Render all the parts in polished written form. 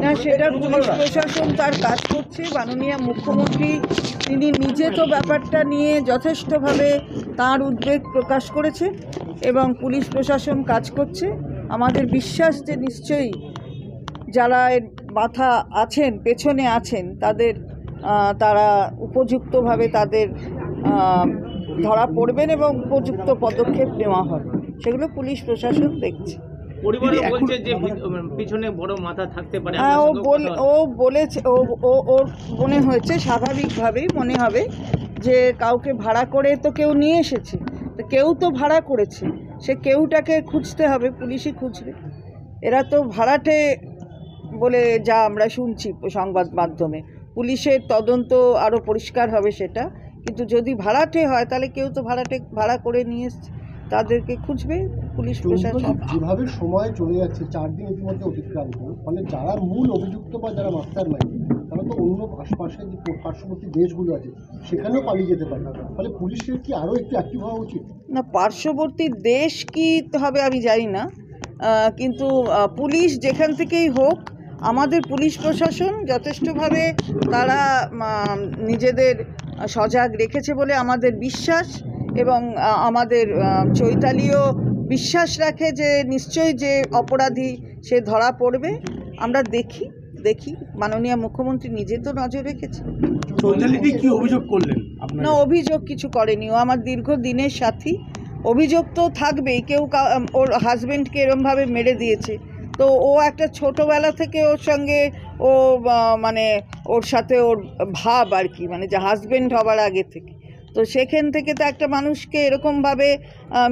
না, সেটা পুলিশ প্রশাসন তার কাজ করছে। মাননীয় মুখ্যমন্ত্রী তিনি নিজে তো ব্যাপারটা নিয়ে যথেষ্টভাবে তার উদ্বেগ প্রকাশ করেছে এবং পুলিশ প্রশাসন কাজ করছে। আমাদের বিশ্বাস যে নিশ্চয়ই যারা এর মাথা আছেন, পেছনে আছেন, তারা উপযুক্তভাবে তাদের ধরা পড়বেন এবং উপযুক্ত পদক্ষেপ নেওয়া হবে, সেগুলো পুলিশ প্রশাসন দেখছে। হ্যাঁ, ও বলেছে, ওর মনে হয়েছে, স্বাভাবিকভাবেই মনে হবে যে কাউকে ভাড়া করে তো কেউ নিয়ে এসেছে, তো কেউ তো ভাড়া করেছে, সে কেউটাকে খুঁজতে হবে, পুলিশই খুঁজবে। এরা তো ভাড়াটে বলে যা আমরা শুনছি সংবাদ মাধ্যমে, পুলিশের তদন্ত আরও পরিষ্কার হবে সেটা। কিন্তু যদি ভাড়াটে হয় তাহলে কেউ তো ভাড়া করে নিয়ে এসছে, তাদেরকে খুঁজবে পুলিশ প্রশাসন। যেভাবে সময় চলে যাচ্ছে, 4 দিন ইতিমধ্যে অতিক্রান্ত, ফলে যারা মূল অভিযুক্ত বা যারা মাস্টার মাইন্ড, তারা তো অন্য আশপাশে যে পার্শ্ববর্তী দেশগুলো আছে সেখানেও পালিয়ে যেতে পারে, ফলে পুলিশের কি আরও একটু অ্যাক্টিভ হওয়া উচিত? না, পার্শ্ববর্তী দেশ কি হবে আমি জানি না, কিন্তু পুলিশ যেখান থেকেই হোক, আমাদের পুলিশ প্রশাসন যথেষ্টভাবে তারা নিজেদের সজাগ রেখেছে বলে আমাদের বিশ্বাস, এবং আমাদের চৈতালিও বিশ্বাস রাখে যে নিশ্চয়ই যে অপরাধী সে ধরা পড়বে। আমরা দেখি মাননীয় মুখ্যমন্ত্রী নিজে তো নজর রেখেছে। চৈতালিদি কি অভিযোগ করলেন? না, অভিযোগ কিছু করেনি, ও আমার দীর্ঘদিনের সাথী। অভিযোগ তো থাকবেই, কেউ ওর হাজব্যান্ডকে এরমভাবে মেরে দিয়েছে, তো ও একটা ছোটোবেলা থেকে ওর সঙ্গে মানে ওর সাথে ওর ভাব আর কি, মানে যে হাজব্যান্ড হবার আগে থেকে, তো সেখান থেকে তো একটা মানুষকে এরকমভাবে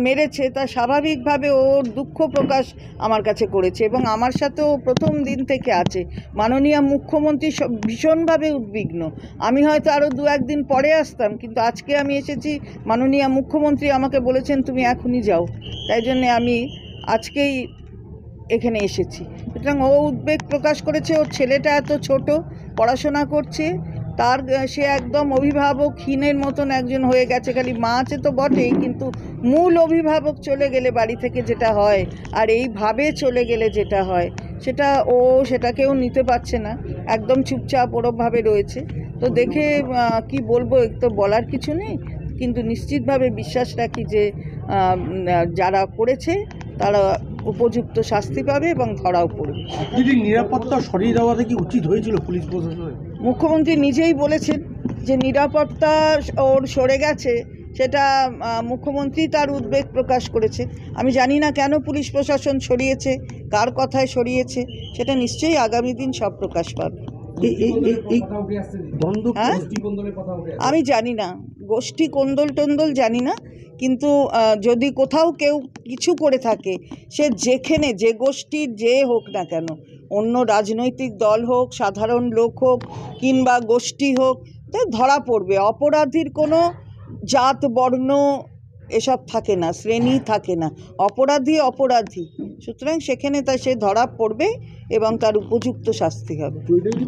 মেরেছে, তা স্বাভাবিকভাবে ওর দুঃখ প্রকাশ আমার কাছে করেছে এবং আমার সাথেও প্রথম দিন থেকে আছে। মাননীয় মুখ্যমন্ত্রী ভীষণভাবে উদ্বিগ্ন। আমি হয়তো আরও 2-1 দিন পরে আসতাম, কিন্তু আজকে আমি এসেছি, মাননীয় মুখ্যমন্ত্রী আমাকে বলেছেন তুমি এখনই যাও, তাই জন্যে আমি আজকেই এখানে এসেছি। সুতরাং ও উদ্বেগ প্রকাশ করেছে। ওর ছেলেটা এত ছোট, পড়াশোনা করছে, সে একদম অভিভাবকহীনের মতন একজন হয়ে গেছে। খালি মা আছে তো বটেই, কিন্তু মূল অভিভাবক চলে গেলে বাড়ি থেকে যেটা হয়, আর এইভাবে চলে গেলে যেটা হয়, সেটাকেও নিতে পারছে না, একদম চুপচাপ ওরমভাবে রয়েছে। তো দেখে কি বলবো, তো বলার কিছু নেই, কিন্তু নিশ্চিতভাবে বিশ্বাস রাখি যে যারা করেছে তারা উপযুক্ত শাস্তি পাবে এবং ধরাও পড়বে। যদি নিরাপত্তা সরিয়ে দেওয়াটা কি উচিত হয়েছিল পুলিশ প্রশাসনের? মুখ্যমন্ত্রী নিজেই বলেছেন যে নিরাপত্তা ওর সরে গেছে, সেটা মুখ্যমন্ত্রী তার উদ্বেগ প্রকাশ করেছে। আমি জানি না কেন পুলিশ প্রশাসন সরিয়েছে, কার কথায় সরিয়েছে, সেটা নিশ্চয়ই আগামী দিন সব প্রকাশ পাবে। আমি জানি না, গোষ্ঠী কোন্দল টোন্দল জানি না, কিন্তু যদি কোথাও কেউ কিছু করে থাকে, সে যেখানে যে গোষ্ঠীর যে হোক না কেন, অন্য রাজনৈতিক দল হোক, সাধারণ লোক হোক, কিংবা গোষ্ঠী হোক, তা ধরা পড়বে। অপরাধীর কোনো জাত বর্ণ এসব থাকে না, শ্রেণী থাকে না, অপরাধী। সুতরাং সেখানে সে ধরা পড়বে এবং তার উপযুক্ত শাস্তি হবে।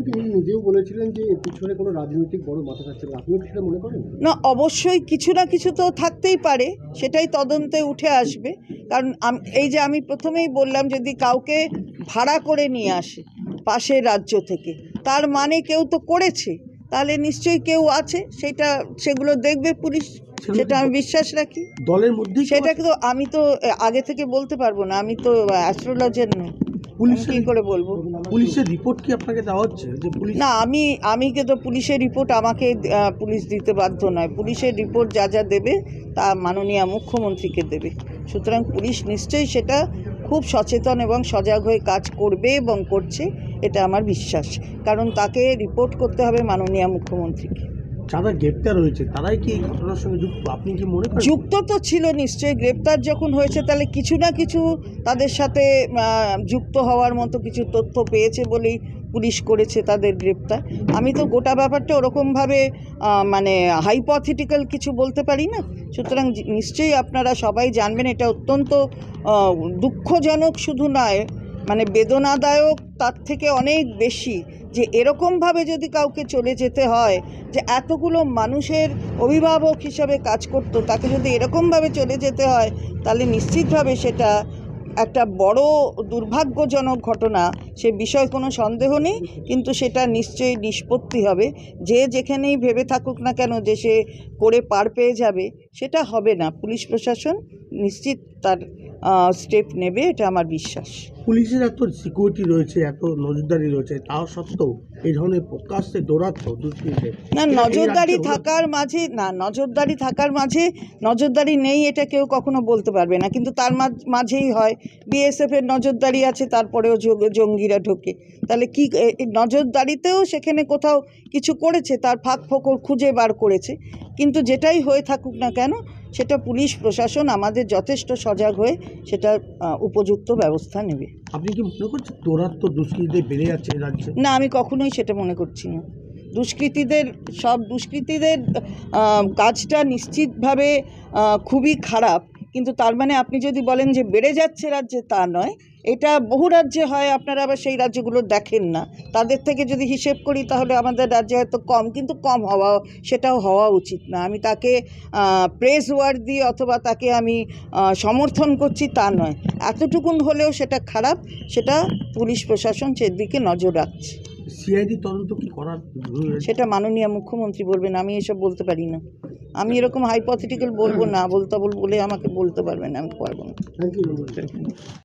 তিনি নিজেও বলেছিলেন যে পিছনে কোনো রাজনৈতিক বড় মাথা থাকছে না, আপনি সেটা মনে করেন? না, অবশ্যই কিছু না কিছু তো থাকতেই পারে, সেটাই তদন্তে উঠে আসবে। কারণ এই যে আমি প্রথমেই বললাম, যদি কাউকে ভাড়া করে নিয়ে আসে পাশের রাজ্য থেকে, তার মানে কেউ তো করেছে, তাহলে নিশ্চয়ই কেউ আছে, সেগুলো দেখবে পুলিশ, সেটা আমি বিশ্বাস রাখি। দলের মধ্যে সেটা কিন্তু আমি তো আগে থেকে বলতে পারবো না, আমি তো অ্যাস্ট্রোলজার নই, কি করে বলবো? পুলিশের রিপোর্ট কি আপনাকে দেওয়া হচ্ছে? না, আমি কিন্তু পুলিশের রিপোর্ট আমাকে পুলিশ দিতে বাধ্য নয়। পুলিশের রিপোর্ট যা দেবে তা মাননীয় মুখ্যমন্ত্রীকে দেবে। সুতরাং পুলিশ নিশ্চয়ই সেটা খুব সচেতন এবং সজাগ হয়ে কাজ করবে এবং করছে, এটা আমার বিশ্বাস। কারণ তাকে রিপোর্ট করতে হবে মাননীয় মুখ্যমন্ত্রীকে। যারা গ্রেপ্তার হয়েছে তারাই কি এই ঘটনার সঙ্গে যুক্ত, আপনি কি মনে করেন? যুক্ত তো ছিল নিশ্চয়ই, গ্রেপ্তার যখন হয়েছে তাহলে কিছু না কিছু তাদের সাথে যুক্ত হওয়ার মতো কিছু তথ্য পেয়েছে বলেই পুলিশ করেছে তাদের গ্রেপ্তার। আমি তো গোটা ব্যাপারটা ওরকমভাবে মানে হাইপোথেটিক্যাল কিছু বলতে পারি না। সুতরাং নিশ্চয়ই আপনারা সবাই জানবেন, এটা অত্যন্ত দুঃখজনক শুধু নয়, মানে বেদনাদায়ক তার থেকে অনেক বেশি, যে এরকমভাবে যদি কাউকে চলে যেতে হয়, যে এতগুলো মানুষের অভিভাবক হিসাবে কাজ করতো, তাকে যদি এরকমভাবে চলে যেতে হয়, তাহলে নিশ্চিতভাবে সেটা একটা বড় দুর্ভাগ্যজনক ঘটনা, সে বিষয়ে কোনো সন্দেহ নেই, কিন্তু সেটা নিশ্চয়ই নিষ্পত্তি হবে। যে যেখানেই ভেবে থাকুক না কেন যে সে করে পার পেয়ে যাবে, সেটা হবে না। পুলিশ প্রশাসন নিশ্চিত তার স্টেপ নেবে, এটা আমার বিশ্বাস। পুলিশের এত সিকিউরিটি রয়েছে, এত নজরদারি রয়েছে, তাও সত্ত্বেও এই ধরনের প্রকাশ্যে দৌরাত্ম দুষ্কৃতীদের না, নজরদারি থাকার মাঝে নজরদারি নেই এটা কেউ কখনো বলতে পারবে না, কিন্তু তার মাঝেই হয় বিএসএফের নজরদারি আছে, তারপরেও জঙ্গিরা ঢোকে। তাহলে কি নজরদারিতেও সেখানে কোথাও কিছু করেছে, তার ফাঁক ফোকর খুঁজে বার করেছে। কিন্তু যেটাই হয়ে থাকুক না কেন, সেটা পুলিশ প্রশাসন আমাদের যথেষ্ট সজাগ হয়ে সেটা উপযুক্ত ব্যবস্থা নেবে। আপনি কি মনে করছেন দৌরাত্ম দুষ্কৃতীদের বেড়ে যাচ্ছে এই রাজ্যে? না, আমি কখনোই সেটা মনে করছি না। দুষ্কৃতীদের কাজটা নিশ্চিতভাবে খুবই খারাপ, কিন্তু তার মানে আপনি যদি বলেন যে বেড়ে যাচ্ছে রাজ্যে, তা নয়। এটা বহু রাজ্যে হয়, আপনারা আবার সেই রাজ্যগুলো দেখেন না। তাদের থেকে যদি হিসেব করি তাহলে আমাদের রাজ্যে হয়তো কম, কিন্তু কম সেটাও হওয়া উচিত না। আমি তাকে প্রেজ ওয়ার্দি অথবা তাকে আমি সমর্থন করছি তা নয়, এতটুকুন হলেও সেটা খারাপ। সেটা পুলিশ প্রশাসন সেদিকে নজর রাখছে। সিআইডি তদন্ত কি করার সেটা মাননীয় মুখ্যমন্ত্রী বলবেন, আমি এসব বলতে পারি না। আমি এরকম হাইপোথেটিক্যাল বলবো না, বলে আমাকে বলতে পারবেন, আমি পারবো না। Thank you.